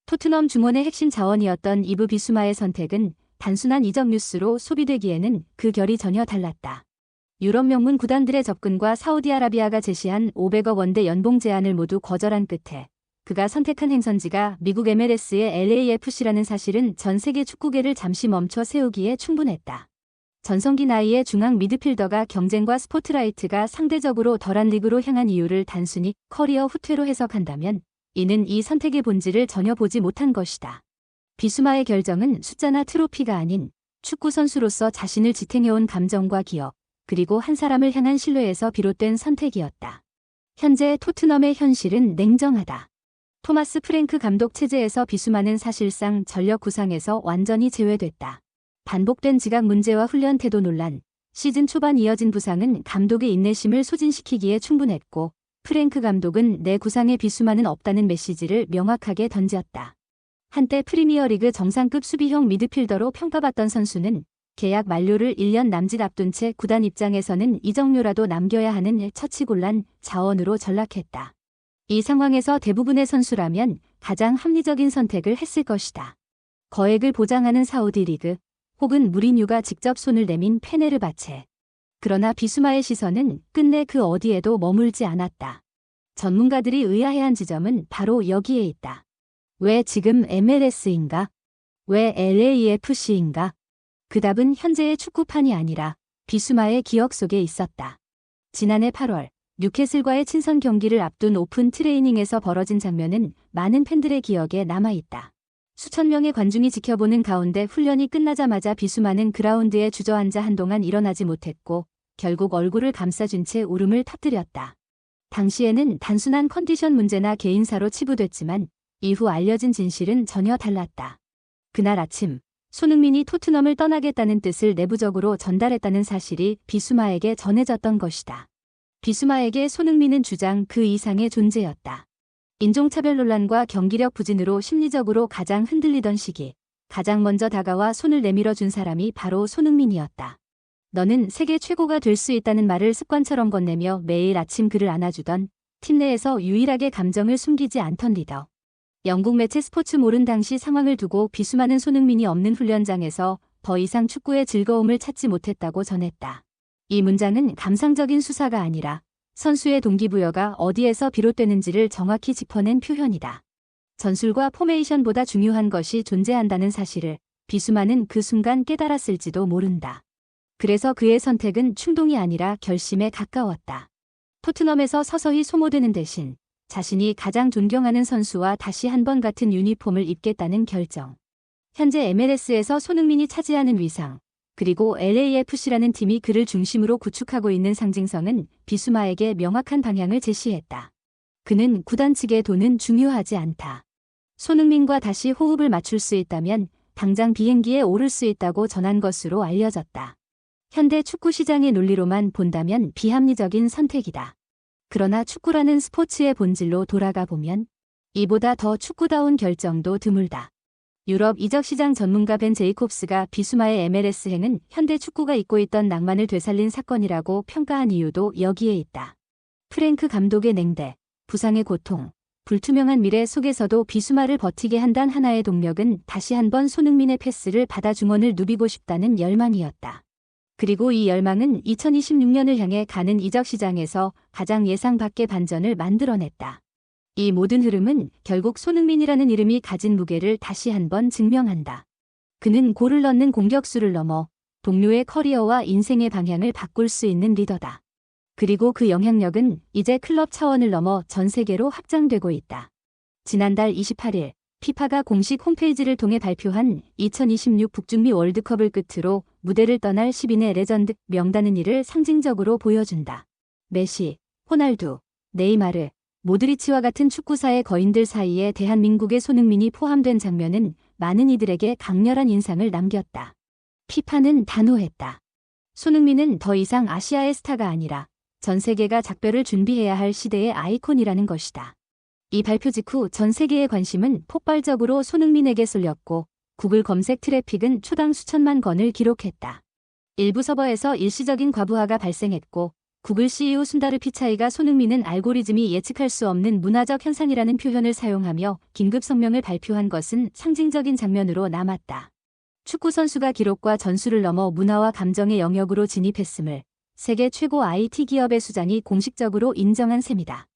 토트넘 중원의 핵심 자원이었던 이브 비수마의 선택은 단순한 이적 뉴스로 소비되기에는 그 결이 전혀 달랐다. 유럽 명문 구단들의 접근과 사우디아라비아가 제시한 500억 원대 연봉 제안을 모두 거절한 끝에 그가 선택한 행선지가 미국 MLS의 LAFC라는 사실은 전 세계 축구계를 잠시 멈춰 세우기에 충분했다. 전성기 나이의 중앙 미드필더가 경쟁과 스포트라이트가 상대적으로 덜한 리그로 향한 이유를 단순히 커리어 후퇴로 해석한다면 이는 이 선택의 본질을 전혀 보지 못한 것이다. 비수마의 결정은 숫자나 트로피가 아닌 축구 선수로서 자신을 지탱해온 감정과 기억, 그리고 한 사람을 향한 신뢰에서 비롯된 선택이었다. 현재 토트넘의 현실은 냉정하다. 토마스 프랭크 감독 체제에서 비수마는 사실상 전력 구상에서 완전히 제외됐다. 반복된 지각 문제와 훈련 태도 논란, 시즌 초반 이어진 부상은 감독의 인내심을 소진시키기에 충분했고 프랭크 감독은 내 구상에 비수마는 없다는 메시지를 명확하게 던졌다. 한때 프리미어리그 정상급 수비형 미드필더로 평가받던 선수는 계약 만료를 1년 남짓 앞둔 채 구단 입장에서는 이적료라도 남겨야 하는 처치곤란 자원으로 전락했다. 이 상황에서 대부분의 선수라면 가장 합리적인 선택을 했을 것이다. 거액을 보장하는 사우디 리그 혹은 무리뉴가 직접 손을 내민 페네르바체. 그러나 비수마의 시선은 끝내 그 어디에도 머물지 않았다. 전문가들이 의아해한 지점은 바로 여기에 있다. 왜 지금 MLS인가? 왜 LAFC인가? 그 답은 현재의 축구판이 아니라 비수마의 기억 속에 있었다. 지난해 8월 뉴캐슬과의 친선 경기를 앞둔 오픈 트레이닝에서 벌어진 장면은 많은 팬들의 기억에 남아있다. 수천 명의 관중이 지켜보는 가운데 훈련이 끝나자마자 비수마는 그라운드에 주저앉아 한동안 일어나지 못했고 결국 얼굴을 감싸준 채 울음을 터뜨렸다. 당시에는 단순한 컨디션 문제나 개인사로 치부됐지만 이후 알려진 진실은 전혀 달랐다. 그날 아침 손흥민이 토트넘을 떠나겠다는 뜻을 내부적으로 전달했다는 사실이 비수마에게 전해졌던 것이다. 비수마에게 손흥민은 주장 그 이상의 존재였다. 인종차별 논란과 경기력 부진으로 심리적으로 가장 흔들리던 시기, 가장 먼저 다가와 손을 내밀어 준 사람이 바로 손흥민이었다. 너는 세계 최고가 될 수 있다는 말을 습관처럼 건네며 매일 아침 그를 안아주던 팀 내에서 유일하게 감정을 숨기지 않던 리더. 영국 매체 스포츠몰은 당시 상황을 두고 비수마는 손흥민이 없는 훈련장에서 더 이상 축구의 즐거움을 찾지 못했다고 전했다. 이 문장은 감상적인 수사가 아니라 선수의 동기부여가 어디에서 비롯되는지를 정확히 짚어낸 표현이다. 전술과 포메이션보다 중요한 것이 존재한다는 사실을 비수마는 그 순간 깨달았을지도 모른다. 그래서 그의 선택은 충동이 아니라 결심에 가까웠다. 토트넘에서 서서히 소모되는 대신 자신이 가장 존경하는 선수와 다시 한 번 같은 유니폼을 입겠다는 결정. 현재 MLS에서 손흥민이 차지하는 위상, 그리고 LAFC라는 팀이 그를 중심으로 구축하고 있는 상징성은 비수마에게 명확한 방향을 제시했다. 그는 구단 측의 돈은 중요하지 않다. 손흥민과 다시 호흡을 맞출 수 있다면 당장 비행기에 오를 수 있다고 전한 것으로 알려졌다. 현대 축구 시장의 논리로만 본다면 비합리적인 선택이다. 그러나 축구라는 스포츠의 본질로 돌아가 보면 이보다 더 축구다운 결정도 드물다. 유럽 이적 시장 전문가 벤 제이콥스가 비수마의 MLS 행은 현대 축구가 잊고 있던 낭만을 되살린 사건이라고 평가한 이유도 여기에 있다. 프랭크 감독의 냉대, 부상의 고통, 불투명한 미래 속에서도 비수마를 버티게 한 단 하나의 동력은 다시 한번 손흥민의 패스를 받아 중원을 누비고 싶다는 열망이었다. 그리고 이 열망은 2026년을 향해 가는 이적 시장에서 가장 예상 밖의 반전을 만들어냈다. 이 모든 흐름은 결국 손흥민이라는 이름이 가진 무게를 다시 한번 증명한다. 그는 골을 넣는 공격수를 넘어 동료의 커리어와 인생의 방향을 바꿀 수 있는 리더다. 그리고 그 영향력은 이제 클럽 차원을 넘어 전 세계로 확장되고 있다. 지난달 28일 피파가 공식 홈페이지를 통해 발표한 2026 북중미 월드컵을 끝으로 무대를 떠날 10인의 레전드 명단은 이를 상징적으로 보여준다. 메시, 호날두, 네이마르, 모드리치와 같은 축구사의 거인들 사이에 대한민국의 손흥민이 포함된 장면은 많은 이들에게 강렬한 인상을 남겼다. 피파는 단호했다. 손흥민은 더 이상 아시아의 스타가 아니라 전 세계가 작별을 준비해야 할 시대의 아이콘이라는 것이다. 이 발표 직후 전 세계의 관심은 폭발적으로 손흥민에게 쏠렸고 구글 검색 트래픽은 초당 수천만 건을 기록했다. 일부 서버에서 일시적인 과부하가 발생했고 구글 CEO 순다르 피차이가 손흥민은 알고리즘이 예측할 수 없는 문화적 현상이라는 표현을 사용하며 긴급 성명을 발표한 것은 상징적인 장면으로 남았다. 축구 선수가 기록과 전술을 넘어 문화와 감정의 영역으로 진입했음을 세계 최고 IT 기업의 수장이 공식적으로 인정한 셈이다.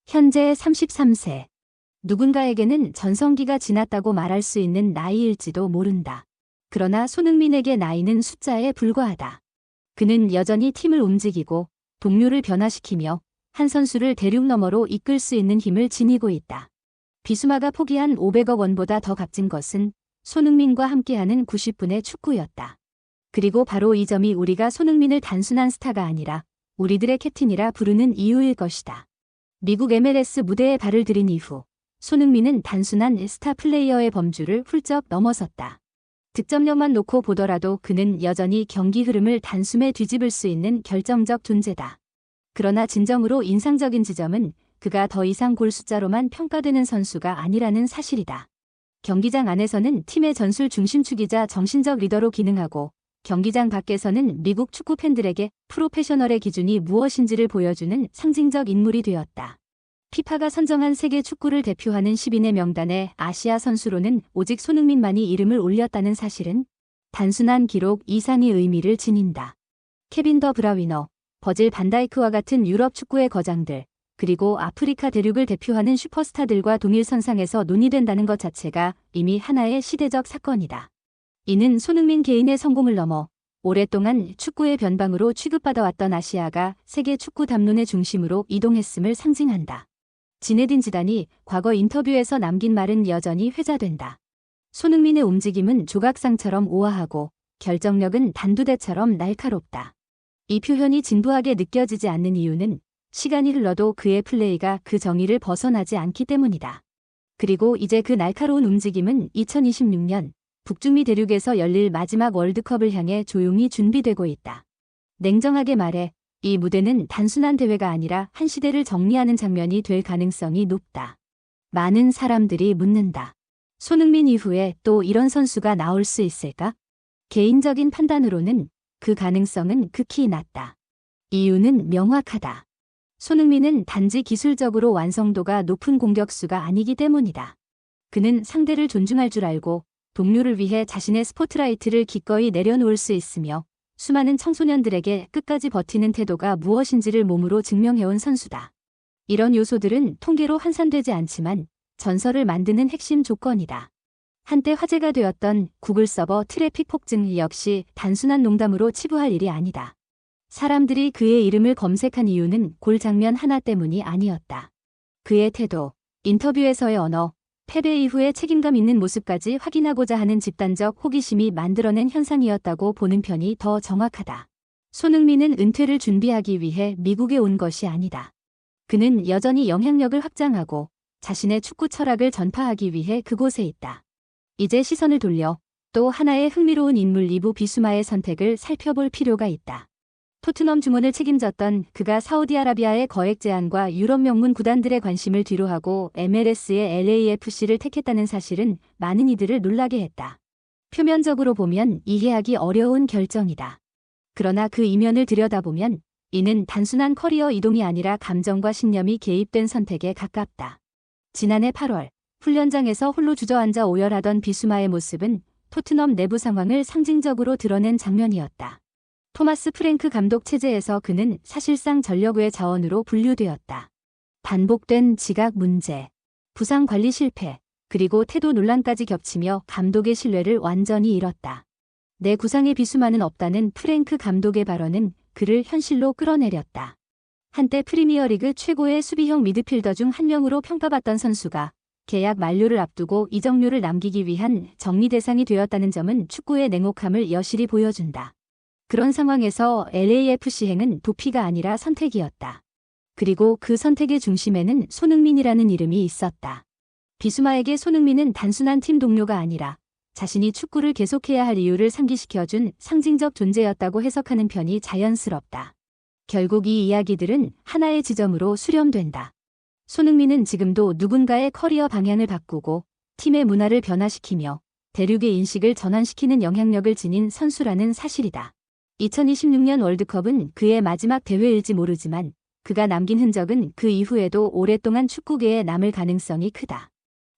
현재 33세. 누군가에게는 전성기가 지났다고 말할 수 있는 나이일지도 모른다. 그러나 손흥민에게 나이는 숫자에 불과하다. 그는 여전히 팀을 움직이고 동료를 변화시키며 한 선수를 대륙 너머로 이끌 수 있는 힘을 지니고 있다. 비수마가 포기한 500억 원보다 더 값진 것은 손흥민과 함께하는 90분의 축구였다. 그리고 바로 이 점이 우리가 손흥민을 단순한 스타가 아니라 우리들의 캡틴이라 부르는 이유일 것이다. 미국 MLS 무대에 발을 들인 이후 손흥민은 단순한 스타 플레이어의 범주를 훌쩍 넘어섰다. 득점력만 놓고 보더라도 그는 여전히 경기 흐름을 단숨에 뒤집을 수 있는 결정적 존재다. 그러나 진정으로 인상적인 지점은 그가 더 이상 골 숫자로만 평가되는 선수가 아니라는 사실이다. 경기장 안에서는 팀의 전술 중심축이자 정신적 리더로 기능하고 경기장 밖에서는 미국 축구 팬들에게 프로페셔널의 기준이 무엇인지를 보여주는 상징적 인물이 되었다. 피파가 선정한 세계 축구를 대표하는 10인의 명단에 아시아 선수로는 오직 손흥민만이 이름을 올렸다는 사실은 단순한 기록 이상의 의미를 지닌다. 케빈 더 브라위너, 버질 반다이크와 같은 유럽 축구의 거장들, 그리고 아프리카 대륙을 대표하는 슈퍼스타들과 동일선상에서 논의된다는 것 자체가 이미 하나의 시대적 사건이다. 이는 손흥민 개인의 성공을 넘어 오랫동안 축구의 변방으로 취급받아왔던 아시아가 세계 축구 담론의 중심으로 이동했음을 상징한다. 지네딘 지단이 과거 인터뷰에서 남긴 말은 여전히 회자된다. 손흥민의 움직임은 조각상처럼 우아하고 결정력은 단두대처럼 날카롭다. 이 표현이 진부하게 느껴지지 않는 이유는 시간이 흘러도 그의 플레이가 그 정의를 벗어나지 않기 때문이다. 그리고 이제 그 날카로운 움직임은 2026년 북중미 대륙에서 열릴 마지막 월드컵을 향해 조용히 준비되고 있다. 냉정하게 말해 이 무대는 단순한 대회가 아니라 한 시대를 정리하는 장면이 될 가능성이 높다. 많은 사람들이 묻는다. 손흥민 이후에 또 이런 선수가 나올 수 있을까? 개인적인 판단으로는 그 가능성은 극히 낮다. 이유는 명확하다. 손흥민은 단지 기술적으로 완성도가 높은 공격수가 아니기 때문이다. 그는 상대를 존중할 줄 알고 동료를 위해 자신의 스포트라이트를 기꺼이 내려놓을 수 있으며 수많은 청소년들에게 끝까지 버티는 태도가 무엇인지를 몸으로 증명해온 선수다. 이런 요소들은 통계로 환산되지 않지만 전설을 만드는 핵심 조건이다. 한때 화제가 되었던 구글 서버 트래픽 폭증 역시 단순한 농담으로 치부할 일이 아니다. 사람들이 그의 이름을 검색한 이유는 골 장면 하나 때문이 아니었다. 그의 태도, 인터뷰에서의 언어, 패배 이후의 책임감 있는 모습까지 확인하고자 하는 집단적 호기심이 만들어낸 현상이었다고 보는 편이 더 정확하다. 손흥민은 은퇴를 준비하기 위해 미국에 온 것이 아니다. 그는 여전히 영향력을 확장하고 자신의 축구 철학을 전파하기 위해 그곳에 있다. 이제 시선을 돌려 또 하나의 흥미로운 인물 이브 비수마의 선택을 살펴볼 필요가 있다. 토트넘 주문을 책임졌던 그가 사우디아라비아의 거액 제안과 유럽 명문 구단들의 관심을 뒤로하고 MLS의 LAFC를 택했다는 사실은 많은 이들을 놀라게 했다. 표면적으로 보면 이해하기 어려운 결정이다. 그러나 그 이면을 들여다보면 이는 단순한 커리어 이동이 아니라 감정과 신념이 개입된 선택에 가깝다. 지난해 8월 훈련장에서 홀로 주저앉아 오열하던 비수마의 모습은 토트넘 내부 상황을 상징적으로 드러낸 장면이었다. 토마스 프랭크 감독 체제에서 그는 사실상 전력외 자원으로 분류되었다. 반복된 지각 문제, 부상 관리 실패, 그리고 태도 논란까지 겹치며 감독의 신뢰를 완전히 잃었다. 내 구상의 비수마는 없다는 프랭크 감독의 발언은 그를 현실로 끌어내렸다. 한때 프리미어리그 최고의 수비형 미드필더 중 한 명으로 평가받던 선수가 계약 만료를 앞두고 이적료를 남기기 위한 정리 대상이 되었다는 점은 축구의 냉혹함을 여실히 보여준다. 그런 상황에서 LAFC 행은 도피가 아니라 선택이었다. 그리고 그 선택의 중심에는 손흥민이라는 이름이 있었다. 비수마에게 손흥민은 단순한 팀 동료가 아니라 자신이 축구를 계속해야 할 이유를 상기시켜준 상징적 존재였다고 해석하는 편이 자연스럽다. 결국 이 이야기들은 하나의 지점으로 수렴된다. 손흥민은 지금도 누군가의 커리어 방향을 바꾸고 팀의 문화를 변화시키며 대륙의 인식을 전환시키는 영향력을 지닌 선수라는 사실이다. 2026년 월드컵은 그의 마지막 대회일지 모르지만 그가 남긴 흔적은 그 이후에도 오랫동안 축구계에 남을 가능성이 크다.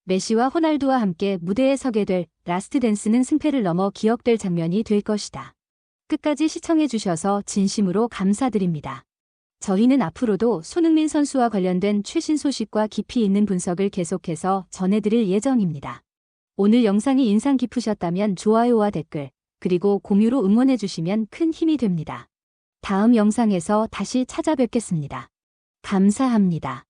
메시와 호날두와 함께 무대에 서게 될 라스트 댄스는 승패를 넘어 기억될 장면이 될 것이다. 끝까지 시청해주셔서 진심으로 감사드립니다. 저희는 앞으로도 손흥민 선수와 관련된 최신 소식과 깊이 있는 분석을 계속해서 전해드릴 예정입니다. 오늘 영상이 인상 깊으셨다면 좋아요와 댓글, 그리고 공유로 응원해주시면 큰 힘이 됩니다. 다음 영상에서 다시 찾아뵙겠습니다. 감사합니다.